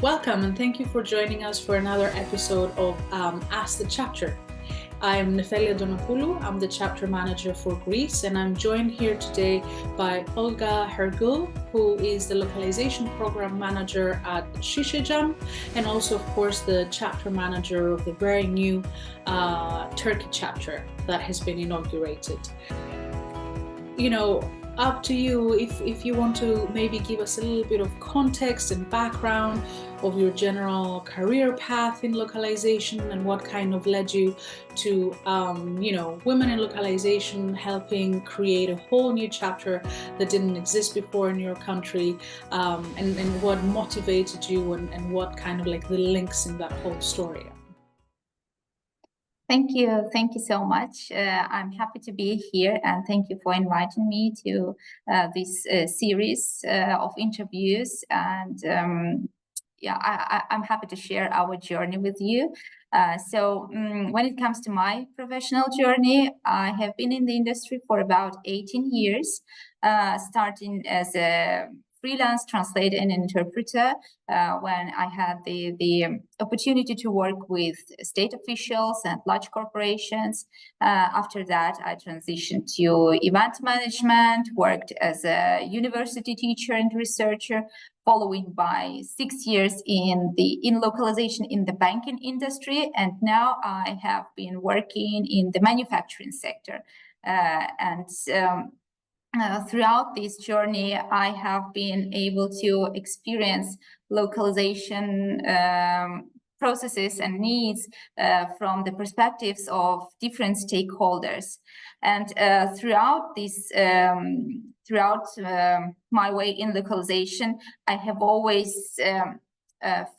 Welcome and thank you for joining us for another episode of Ask the Chapter. I'm Nefeli Antonopoulou, I'm the chapter manager for Greece, and I'm joined here today by Olga Hergül, who is the localization program manager at Şişecam, and also, of course, the chapter manager of the very new Turkey chapter that has been inaugurated. Up to you if you want to maybe give us a little bit of context and background of your general career path in localization and what kind of led you to women in localization, helping create a whole new chapter that didn't exist before in your country, and what motivated you and what kind of like the links in that whole story. Thank you so much. I'm happy to be here, and thank you for inviting me to this series of interviews. And I'm happy to share our journey with you. When it comes to my professional journey, I have been in the industry for about 18 years, starting as a freelance translator and interpreter when I had the opportunity to work with state officials and large corporations. After that, I transitioned to event management, worked as a university teacher and researcher, following by 6 years in localization in the banking industry, and now I have been working in the manufacturing sector. Throughout this journey, I have been able to experience localization processes and needs from the perspectives of different stakeholders. And throughout my way in localization, I have always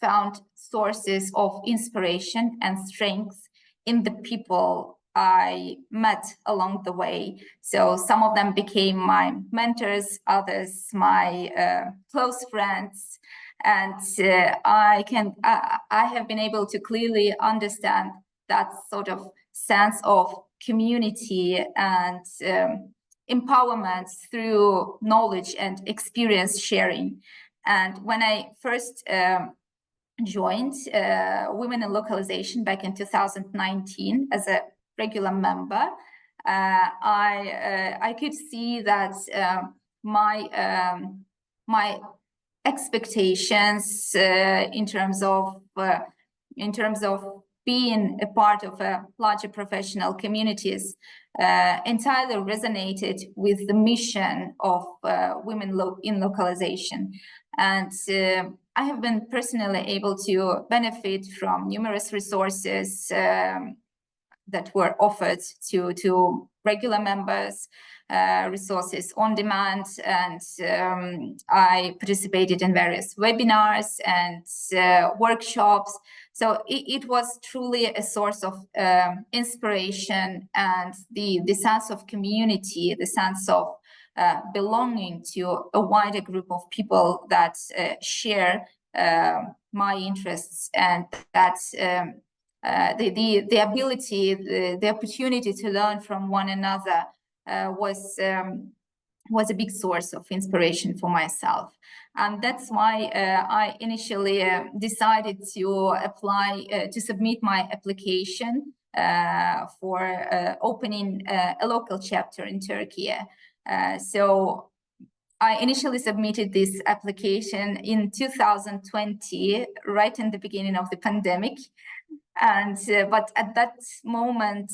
found sources of inspiration and strength in the people I met along the way. So some of them became my mentors, others my close friends, and I have been able to clearly understand that sort of sense of community and empowerment through knowledge and experience sharing. And when I first joined Women in Localization back in 2019 as a regular member, I could see that my expectations in terms of being a part of a larger professional communities entirely resonated with the mission of Women in Localization. And I have been personally able to benefit from numerous resources that were offered to regular members, resources on demand, and I participated in various webinars and workshops. So it was truly a source of inspiration and the sense of community, the sense of belonging to a wider group of people that share my interests, and that the ability, the opportunity to learn from one another was a big source of inspiration for myself. And that's why I initially decided to apply, to submit my application for opening a local chapter in Turkey. So I initially submitted this application in 2020, right in the beginning of the pandemic. And but at that moment,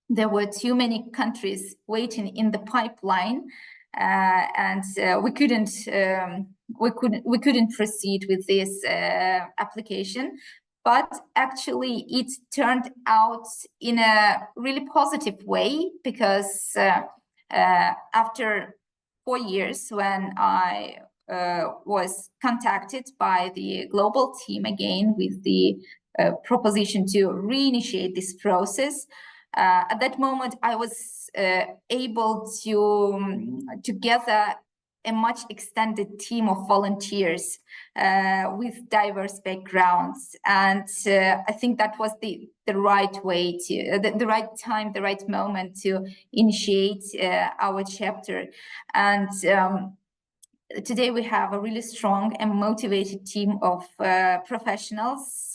there were too many countries waiting in the pipeline, and we couldn't proceed with this application. But actually, it turned out in a really positive way, because after 4 years, when I was contacted by the global team again with the proposition to reinitiate this process, at that moment I was able to gather a much extended team of volunteers with diverse backgrounds, and I think that was the right way to the right time, the right moment to initiate our chapter. And today we have a really strong and motivated team of professionals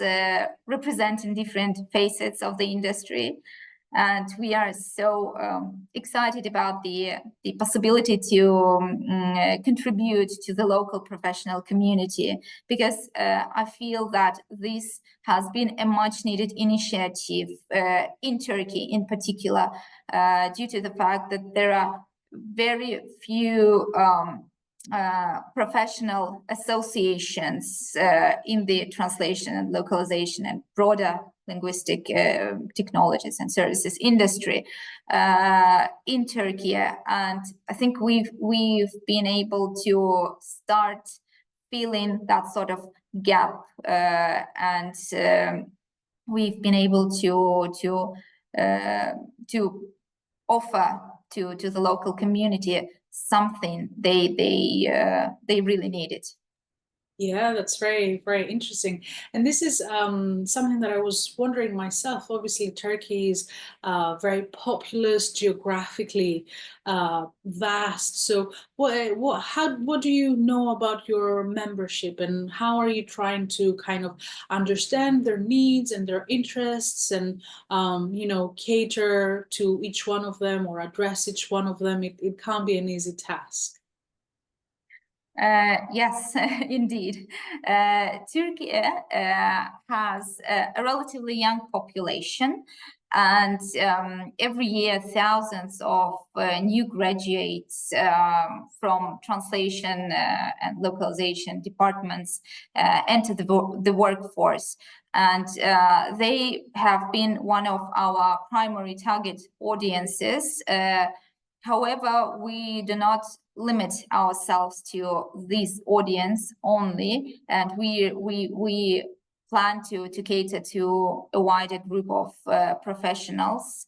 representing different facets of the industry. And we are so excited about the possibility to contribute to the local professional community, because I feel that this has been a much needed initiative in Turkey in particular, due to the fact that there are very few professional associations in the translation and localization and broader linguistic technologies and services industry in Turkey. And I think we've been able to start filling that sort of gap, and we've been able to offer to the local community something they really needed. Yeah, that's very, very interesting. And this is something that I was wondering myself. Obviously, Turkey is very populous, geographically vast. So what do you know about your membership, and how are you trying to kind of understand their needs and their interests, and cater to each one of them or address each one of them? It can't be an easy task. Yes, indeed. Turkey has a relatively young population, and every year thousands of new graduates from translation and localization departments enter the workforce. And they have been one of our primary target audiences. However, we do not limit ourselves to this audience only, and we plan to cater to a wider group of professionals,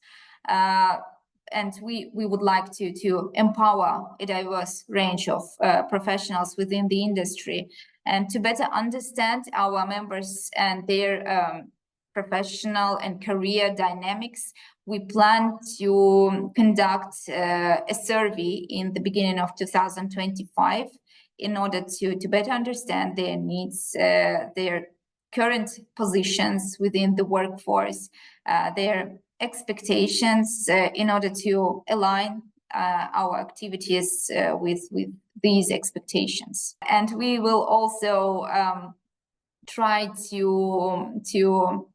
and we would like to empower a diverse range of professionals within the industry, and to better understand our members and their professional and career dynamics. We plan to conduct a survey in the beginning of 2025 in order to better understand their needs, their current positions within the workforce, their expectations, in order to align our activities with these expectations. And we will also try to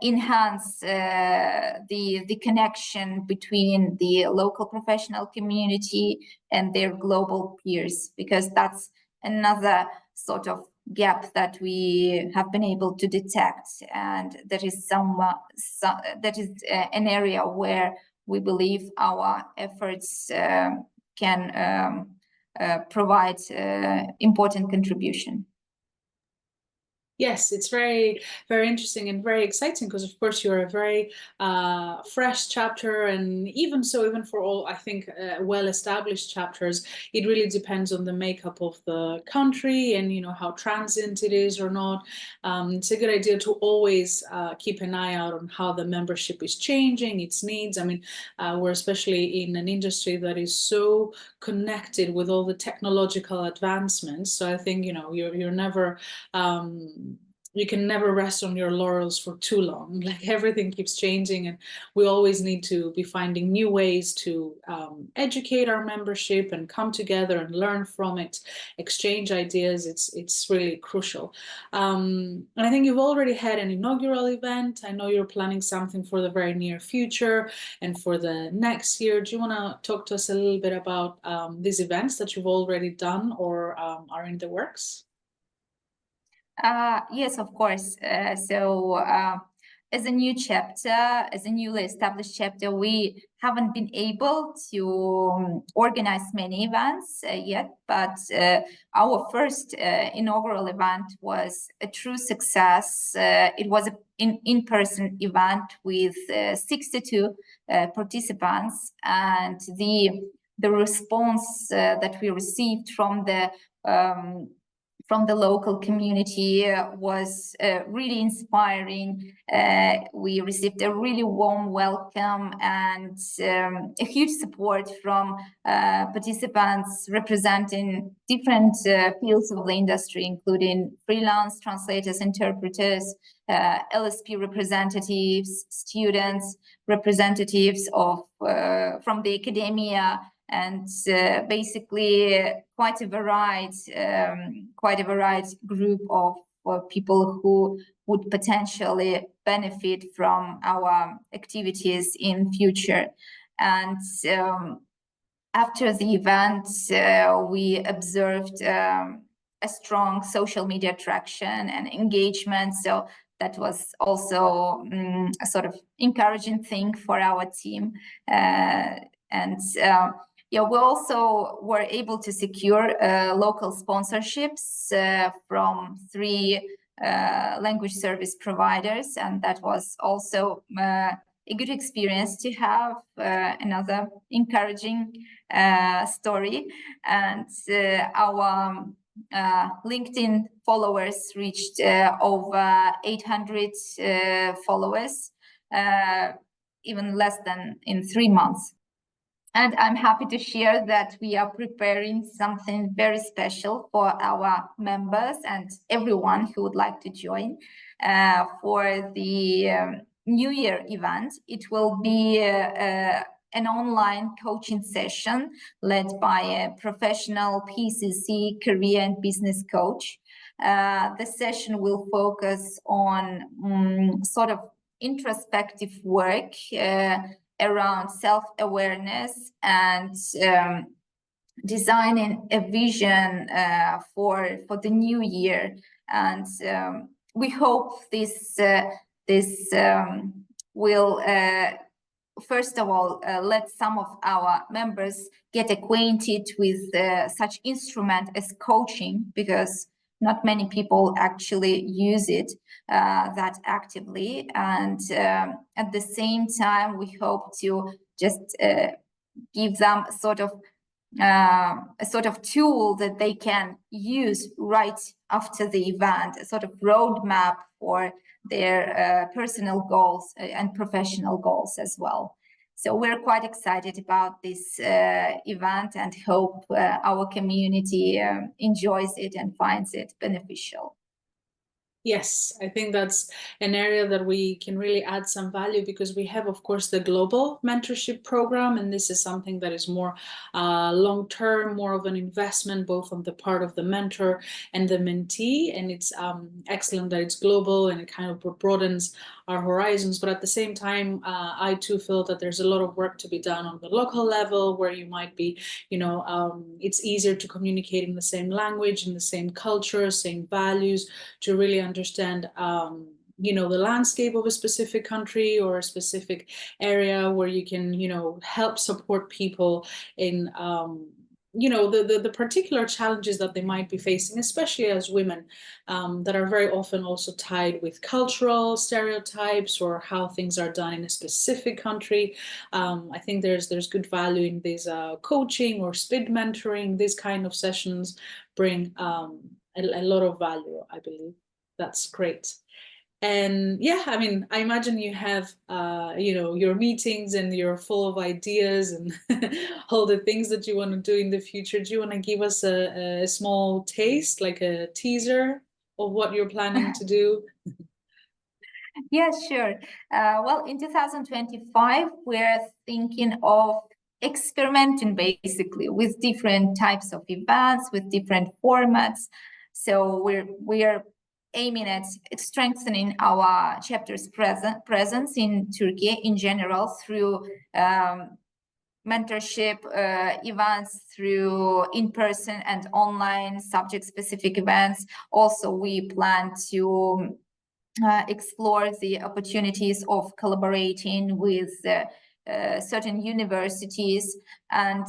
enhance the connection between the local professional community and their global peers, because that's another sort of gap that we have been able to detect, and that is an area where we believe our efforts can provide important contribution. Yes, it's very, very interesting and very exciting, because of course you're a very fresh chapter, and even for all, I think, well-established chapters, it really depends on the makeup of the country and how transient it is or not. It's a good idea to always keep an eye out on how the membership is changing, its needs. I mean, we're especially in an industry that is so connected with all the technological advancements. So I think you're never you can never rest on your laurels for too long. Like, everything keeps changing, and we always need to be finding new ways to educate our membership and come together and learn from it, exchange ideas. It's really crucial. And I think you've already had an inaugural event. I know you're planning something for the very near future and for the next year. Do you want to talk to us a little bit about these events that you've already done or are in the works? Yes, of course. As a new chapter, as a newly established chapter, we haven't been able to organize many events yet, but our first inaugural event was a true success. It was an in-person event with 62 participants, and the response that we received from from the local community was really inspiring. We received a really warm welcome and a huge support from participants representing different fields of the industry, including freelance translators, interpreters, LSP representatives, students, representatives of from the academia, and basically quite a varied group of people who would potentially benefit from our activities in future. And after the event, we observed a strong social media traction and engagement. So that was also a sort of encouraging thing for our team. Yeah, we also were able to secure local sponsorships from 3 language service providers, and that was also a good experience to have. Another encouraging story. And our LinkedIn followers reached over 800 followers, even less than in 3 months. And I'm happy to share that we are preparing something very special for our members and everyone who would like to join for the New Year event. It will be an online coaching session led by a professional PCC career and business coach. The session will focus on sort of introspective work around self-awareness and designing a vision for the new year. And we hope this will first of all let some of our members get acquainted with such instrument as coaching, because not many people actually use it that actively. And at the same time, we hope to just give them a sort of tool that they can use right after the event, a sort of roadmap for their personal goals and professional goals as well. So we're quite excited about this event and hope our community enjoys it and finds it beneficial. Yes, I think that's an area that we can really add some value, because we have, of course, the global mentorship program, and this is something that is more long-term, more of an investment, both on the part of the mentor and the mentee. And it's excellent that it's global and it kind of broadens our horizons. But at the same time, I too feel that there's a lot of work to be done on the local level, where you might be, it's easier to communicate in the same language, in the same culture, same values, to really understand the landscape of a specific country or a specific area, where you can help support people in the particular challenges that they might be facing, especially as women, that are very often also tied with cultural stereotypes or how things are done in a specific country. I think there's good value in this coaching or speed mentoring. These kind of sessions bring a lot of value, I believe. That's great. And yeah, I mean, I imagine you have, your meetings and you're full of ideas and all the things that you want to do in the future. Do you want to give us a small taste, like a teaser of what you're planning to do? Yes, sure. Well, in 2025, we're thinking of experimenting basically with different types of events, with different formats. So we're aiming at strengthening our chapter's presence in Turkey in general through mentorship events, through in-person and online subject-specific events. Also, we plan to explore the opportunities of collaborating with certain universities, and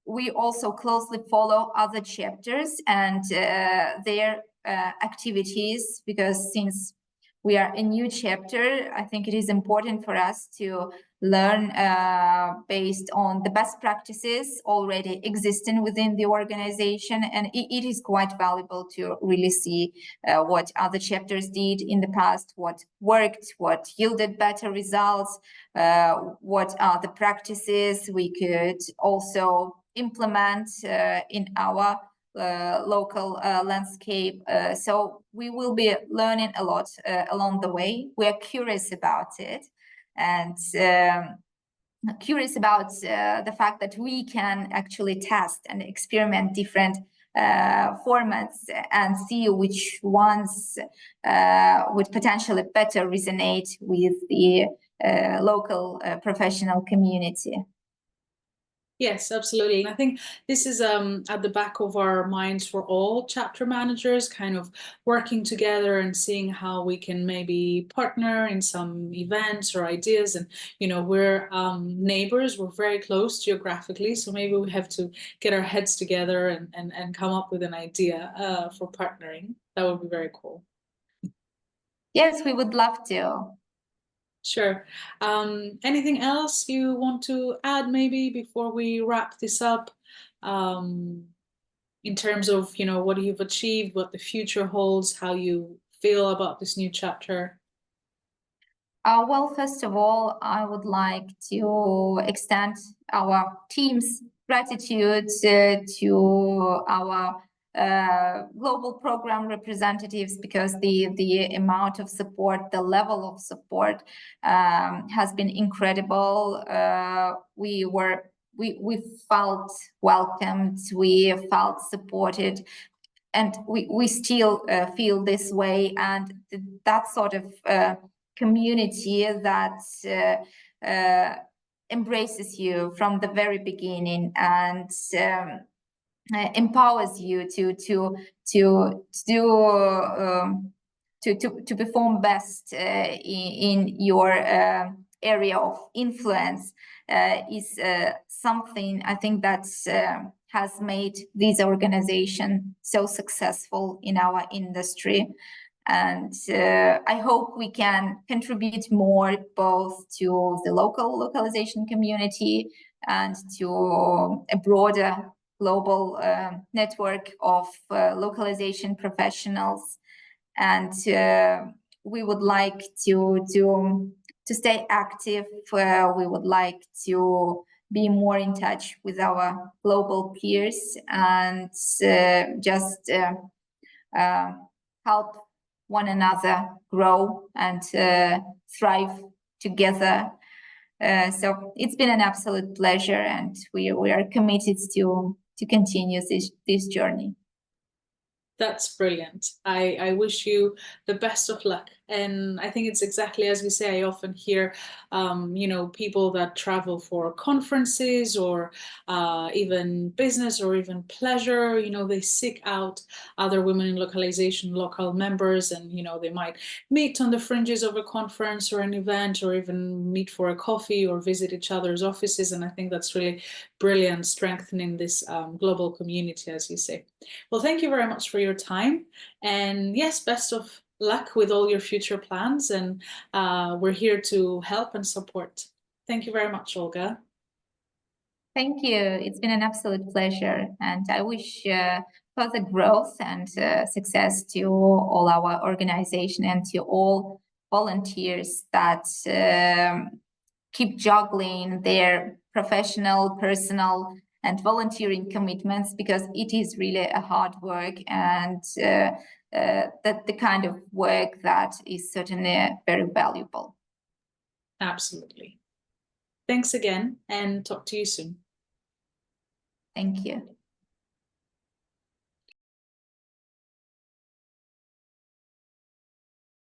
we also closely follow other chapters and their activities, because since we are a new chapter, I think it is important for us to learn based on the best practices already existing within the organization, and it is quite valuable to really see what other chapters did in the past, what worked, what yielded better results, what are the practices we could also implement in our local landscape. So we will be learning a lot along the way. We are curious about it, and curious about the fact that we can actually test and experiment different formats and see which ones would potentially better resonate with the local professional community. Yes, absolutely. And I think this is at the back of our minds for all chapter managers, kind of working together and seeing how we can maybe partner in some events or ideas. And, you know, we're neighbors, we're very close geographically, so maybe we have to get our heads together and come up with an idea for partnering. That would be very cool. Yes, we would love to. Sure. Anything else you want to add maybe before we wrap this up? In terms of, you know, what you've achieved, what the future holds, how you feel about this new chapter? Well, first of all, I would like to extend our team's gratitude to our global program representatives, because the amount of support, the level of support has been incredible. We felt welcomed, we felt supported, and we still feel this way, and that sort of community that embraces you from the very beginning and empowers you to perform best in your area of influence is something I think that has made this organization so successful in our industry. And I hope we can contribute more both to the local localization community and to a broader global network of localization professionals. And we would like to stay active. We would like to be more in touch with our global peers and just help one another grow and thrive together. So it's been an absolute pleasure, and we are committed to continue this journey. That's brilliant. I wish you the best of luck. And I think it's exactly as you say. I often hear, you know, people that travel for conferences or even business or even pleasure, you know, they seek out other women in localization, local members, and, you know, they might meet on the fringes of a conference or an event, or even meet for a coffee or visit each other's offices. And I think that's really brilliant, strengthening this global community, as you say. Well, thank you very much for your time. And yes, best of luck with all your future plans. And we're here to help and support. Thank you very much, Olga. Thank you. It's been an absolute pleasure. And I wish further growth and success to all our organization and to all volunteers that keep juggling their professional, personal, and volunteering commitments, because it is really a hard work, and that the kind of work that is certainly very valuable. Absolutely. Thanks again, and talk to you soon. Thank you.